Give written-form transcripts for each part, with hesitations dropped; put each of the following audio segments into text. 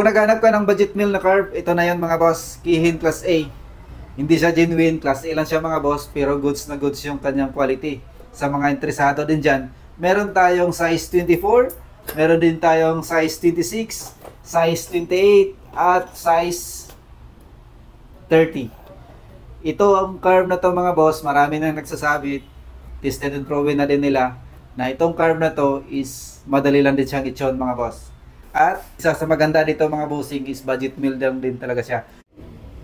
kung naghanap ka ng budget meal na carb, ito na yan mga boss. Kihin Class A. Hindi siya genuine, Class A lang siya mga boss, pero goods na goods yung kanyang quality. Sa mga interesado din dyan, meron tayong size 24, meron din tayong size 26, size 28, at size 30. Ito ang carb na to mga boss, marami nang nagsasabi, tested and proven na din nila, na itong carb na to is madali lang din siyang itson mga boss. At isa sa maganda dito mga bossing is budget meal lang din talaga siya.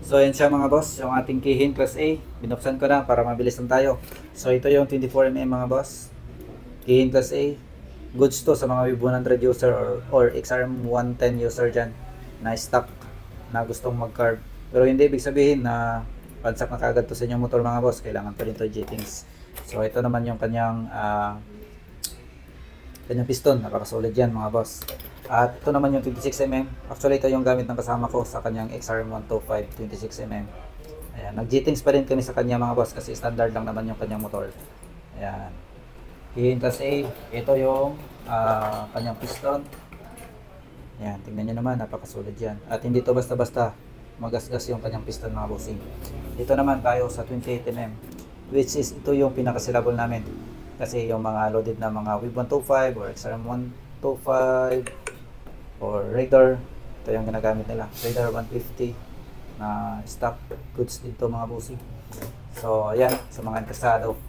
So yan siya mga boss, yung ating Kihin Class A. Binuksan ko na para mabilis lang tayo. So ito yung 24mm mga boss. Kihin Class A. Goods to sa mga Web 100 user or XRM 110 user dyan na stock na gustong mag-carb. Pero hindi ibig sabihin na pansak na kagad to sa inyong motor mga boss. Kailangan pa rin to J-Things. So ito naman yung kanyang piston. Napakasolid yan mga boss. At ito naman yung 26mm. Actually ito yung gamit ng kasama ko sa kanyang XRM125 26mm. Ayan, nag-J-Things pa rin kami sa kanya mga boss kasi standard lang naman yung kanyang motor. Ayan. Kihin Class A. Ito yung kanyang piston. Ayan, tingnan nyo naman, napakasolid yan. At hindi to basta-basta magasgas yung kanyang piston mga bossing. Dito naman tayo sa 28mm, which is ito yung pinakasilabol namin. Kasi yung mga loaded na mga Web 125 or XRM125 or Raider, ito yung ginagamit nila. Raider 150 na stock goods dito mga bossing. So ayan, sa mga interesado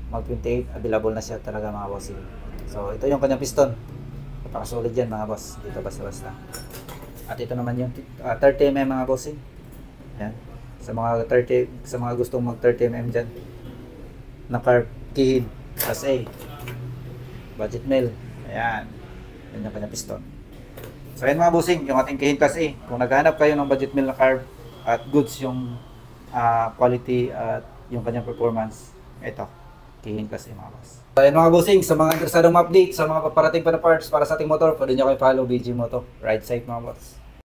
mag 28, available na siya talaga mga bossing. So ito yung kanyang piston, napakasolid yan mga boss, dito basta-basta. At ito naman yung 30mm mga bossing. Ayan, sa mga gustong mag 30mm dyan na carb, Kihin Class A budget meal. Ayan, yan yung kanyang piston. So ayan mga bossing, yung ating Kihin Class A. Kung naghahanap kayo ng budget meal na carb at goods yung quality at yung kanyang performance, ito, Kihin Class A mga boss. So ayan mga bossing, sa mga interesadong update sa mga paparating pa na parts para sa ating motor, pwede nyo kayo follow BG Moto. Ride safe mga boss.